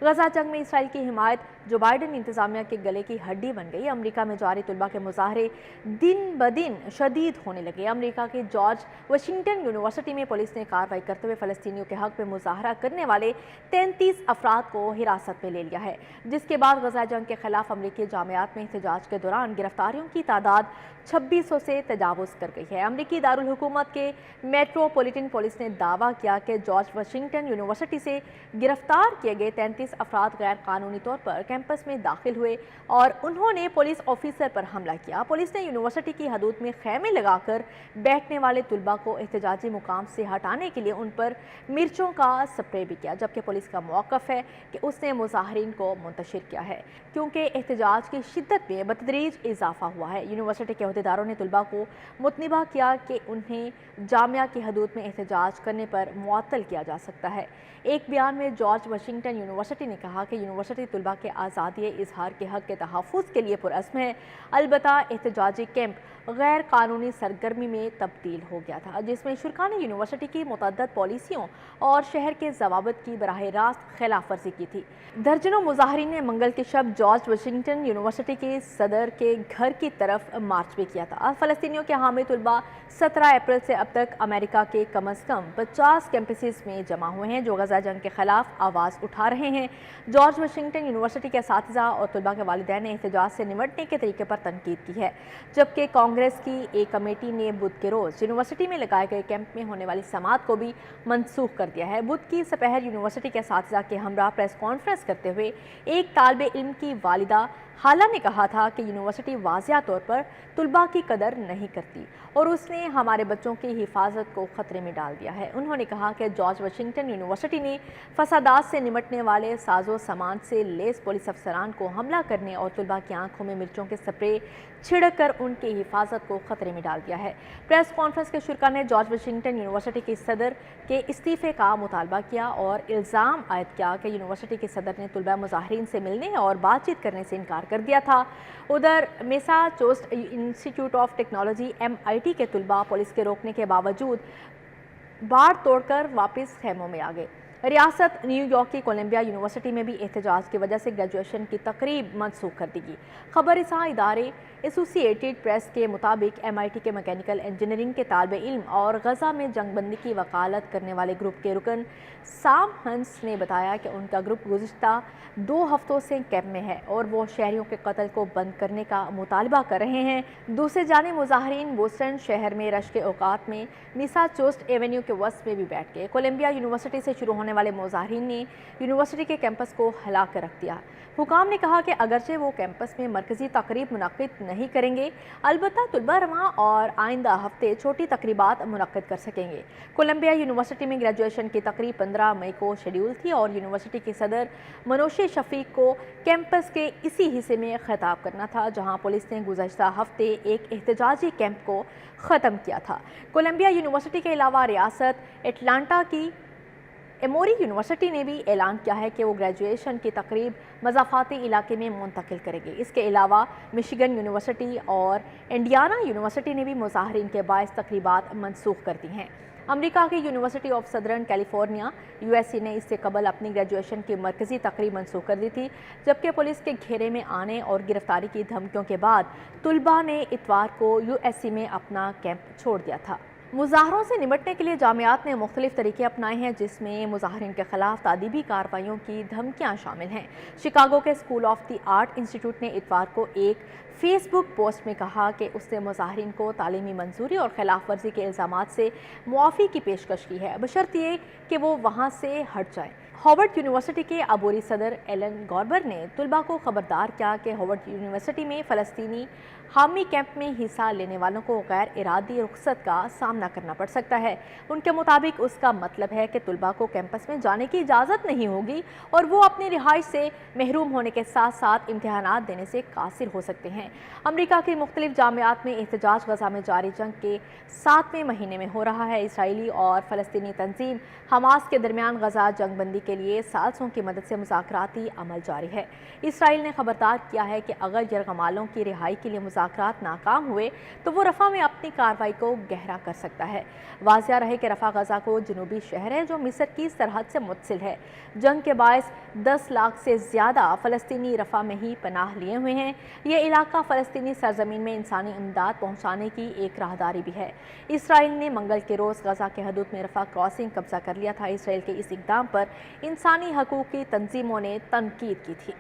गजा जंग में इसराइल की हिमायत जो बाइडन इंतजामिया के गले की हड्डी बन गई। अमेरिका में जारी तुलबा के मुजाहरे दिन ब दिन शदीद होने लगे। अमेरिका की जॉर्ज वाशिंगटन यूनिवर्सिटी में पुलिस ने कार्रवाई करते हुए फ़लस्तीनियों के हक में मुजाहरा करने वाले 33 अफराद को हिरासत में ले लिया है, जिसके बाद गजा जंग के खिलाफ अमेरिकी जामियात में एहतजाज के दौरान गिरफ्तारियों की तादाद 2600 से तजावुज़ कर गई है। अमेरिकी दारुल हुकूमत के मेट्रोपॉलिटन पुलिस ने दावा किया कि जॉर्ज वाशिंगटन यूनिवर्सिटी से गिरफ्तार किए गए 33 अफराद गैर कानूनी तौर पर कैंपस में दाखिल हुए और उन्होंने पुलिस ऑफिसर पर हमला किया। पुलिस ने यूनिवर्सिटी की हदूद में खैमे लगाकर बैठने वाले तुलबा को एहतजाजी मुकाम से हटाने के लिए उन पर मिर्चों का स्प्रे भी किया, जबकि पुलिस का मौक़िफ़ है कि उसने मुज़ाहिरीन को मुंतशिर किया है क्योंकि एहतजाज की शिद्दत में बतदरीज इजाफा हुआ है। यूनिवर्सिटी के अहदेदारों ने तुलबा को मुतनबा किया कि उन्हें जामिया की हदूद में एहतजाज करने पर मुअत्तल किया जा सकता है। एक बयान में जॉर्ज वाशिंगटन यूनिवर्सिटी ने कहा कि यूनिवर्सिटी तुलबा के आज़ादी इजहार के हक़ के तहफ़्फ़ुज़ के लिए पुरअज़्म है। अलबत्ता एहतजाजी कैंप गैर कानूनी सरगर्मी में तब्दील हो गया था, जिसमें शुरका ने यूनिवर्सिटी की मुतअद्दिद पॉलिसियों और शहर के ज़वाबित की बराह रास्त खिलाफ वर्जी की थी। दर्जनों मुज़ाहिरीन ने मंगल की शब जॉर्ज वाशिंगटन यूनिवर्सिटी के सदर के घर की तरफ मार्च भी किया था। फ़लस्तीनियों के हामी तुलबा 17 अप्रैल से अब तक अमेरिका के कम अज़ कम 50 कैंपसेस में जमा हुए हैं जो गजा जंग के खिलाफ आवाज़ उठा रहे हैं। जॉर्ज वाशिंगटन यूनिवर्सिटी के असातिज़ा और तुलबा के वालिदैन ने एहतजाज से निमटने के तरीके पर तनकीद की है, जबकि कांग्रेस की एक कमेटी ने बुध के रोज़ यूनिवर्सिटी में लगाए गए कैंप में होने वाली समाअत को भी मनसूख कर दिया है। बुध की सपहर यूनिवर्सिटी के असातिज़ा के हमरा प्रेस कॉन्फ्रेंस करते हुए एक तालिबे इल्म की वालिदा हाला ने कहा था कि यूनिवर्सिटी वाज़िया तौर पर तुलबा की कदर नहीं करती और उसने हमारे बच्चों की हिफाजत को ख़तरे में डाल दिया है। उन्होंने कहा कि जॉर्ज वाशिंगटन यूनिवर्सिटी ने फसादात से निमटने वाले साजो सामान से लेस पुलिस अफसरान को हमला करने और तुलबा की आंखों में मिर्चों के स्प्रे छिड़क कर उनकी हिफाजत को ख़तरे में डाल दिया है। प्रेस कॉन्फ्रेंस के शुरका ने जॉर्ज वाशिंगटन यूनिवर्सिटी के सदर के इस्तीफ़े का मुतालबा किया और इल्ज़ाम आयद किया कि यूनिवर्सिटी के सदर ने तुलबा मुज़ाहिरीन से मिलने और बातचीत करने से इनकार कर दिया था। उधर Massachusetts institute of technology MIT के तुलबा पुलिस के रोकने के बावजूद बाड़ तोड़कर वापस खैमों में आ गए। रियासत न्यूयॉर्क की कोलंबिया यूनिवर्सिटी में भी एहतजाज की वजह से ग्रेजुएशन की तकरीब मनसूख कर दी गई। खबर रसां इदारे एसोसिएटेड प्रेस के मुताबिक MIT के मैकेनिकल इंजीनियरिंग के तालिबे इल्म और गजा में जंगबंदी की वकालत करने वाले ग्रुप के रुकन साम हंस ने बताया कि उनका ग्रुप गुज़िश्ता 2 हफ्तों से कैंप में है और वो शहरियों के कत्ल को बंद करने का मुतालबा कर रहे हैं। दूसरे जाने मुज़ाहिरीन बोस्टन शहर में रश के औकात में मैसाचुसेट्स एवेन्यू के वस्त में भी बैठ गए। कोलंबिया यूनिवर्सिटी से शुरू होने वाले मुज़ाहिरीन ने यूनिवर्सिटी के कैंपस को हिला कर रख दिया। हुकाम ने कहा कि अगरचे वो कैंपस में मरकज़ी तकरीब मुनक्किद नहीं करेंगे, अलबत्ता तुलबा रवां और आइंदा हफ्ते छोटी तकरीबात मुनक्किद कर सकेंगे। कोलंबिया यूनिवर्सिटी में ग्रेजुएशन की तकरीब 15 मई को शेड्यूल थी और यूनिवर्सिटी के सदर मनोशे शफीक को कैंपस के इसी हिस्से में खिताब करना था जहां पुलिस ने गुज़श्ता हफ्ते एक एहतजाजी कैंप को ख़त्म किया था। कोलंबिया यूनिवर्सिटी के अलावा रियासत एटलांटा की एमोरी यूनिवर्सिटी ने भी ऐलान किया है कि वो ग्रेजुएशन की तकरीब मज़ाफ़ाती इलाके में मुंतकिल करेगी। इसके अलावा मिशिगन यूनिवर्सिटी और इंडियाना यूनिवर्सिटी ने भी मुज़ाहिरीन के बायस तकरीबात मनसूख कर दी हैं। अमेरिका की university of southern California USA ने इससे कबल अपनी ग्रेजुएशन की मरकज़ी तकरीब मनसूख कर दी थी, जबकि पुलिस के घेरे में आने और गिरफ्तारी की धमकियों के बाद तुलबा ने इतवार को USC में अपना कैंप छोड़ दिया था। मुज़ाहरों से निमटने के लिए जामियात ने मुख्तलिफ तरीके अपनाए हैं, जिसमें मुज़ाहिरीन के खिलाफ तादीबी कार्रवाइयों की धमकियाँ शामिल हैं। शिकागो के school of the art institute ने इतवार को एक फेसबुक पोस्ट में कहा कि उसने मुज़ाहिरीन को तालीमी मंजूरी और खिलाफ वर्जी के इल्ज़ामात से मुआफ़ी की पेशकश की है, बशर्ते कि वो वहाँ से हट जाए। हार्वर्ड यूनिवर्सिटी के अबूरी सदर एलन गॉर्बर ने तुलबा को खबरदार किया कि हार्वर्ड यूनिवर्सिटी में फ़लस्तीनी हामी कैंप में हिस्सा लेने वालों को गैर इरादी रुख्सत का सामना करना पड़ सकता है। उनके मुताबिक उसका मतलब है कि तुलबा को कैंपस में जाने की इजाज़त नहीं होगी और वो अपनी रिहाइश से महरूम होने के साथ साथ इम्तिहानात देने से कासिर हो सकते हैं। अमेरिका की मुख्तलिफ जामियात में एहतजाज गजा में जारी जंग के 7वें महीने में हो रहा है। इसराइली और फ़लस्तीनी तंजीम हमास के दरमियान गजा जंगबंदी کے لیے ثالثوں کی مدد سے مذاکراتی عمل جاری ہے۔ اسرائیل نے خبردار کیا ہے کہ اگر یرغمالوں کی رہائی کے لیے مذاکرات ناکام ہوئے تو وہ رفح میں اپنی کارروائی کو گہرا کر سکتا ہے۔ واضح رہے کہ رفح غزہ کو جنوبی شہر ہے جو مصر کی سرحد سے متصل ہے۔ جنگ کے باعث 10 لاکھ سے زیادہ فلسطینی رفح میں ہی پناہ لیے ہوئے ہیں۔ یہ علاقہ فلسطینی سرزمین میں انسانی امداد پہنچانے کی ایک راہداری بھی ہے۔ اسرائیل نے منگل کے روز غزہ کے حدود میں رفح کراسنگ قبضہ کر لیا تھا۔ اسرائیل کے اس اقدام پر انسانی حقوق کی تنظیموں نے تنقید کی تھی۔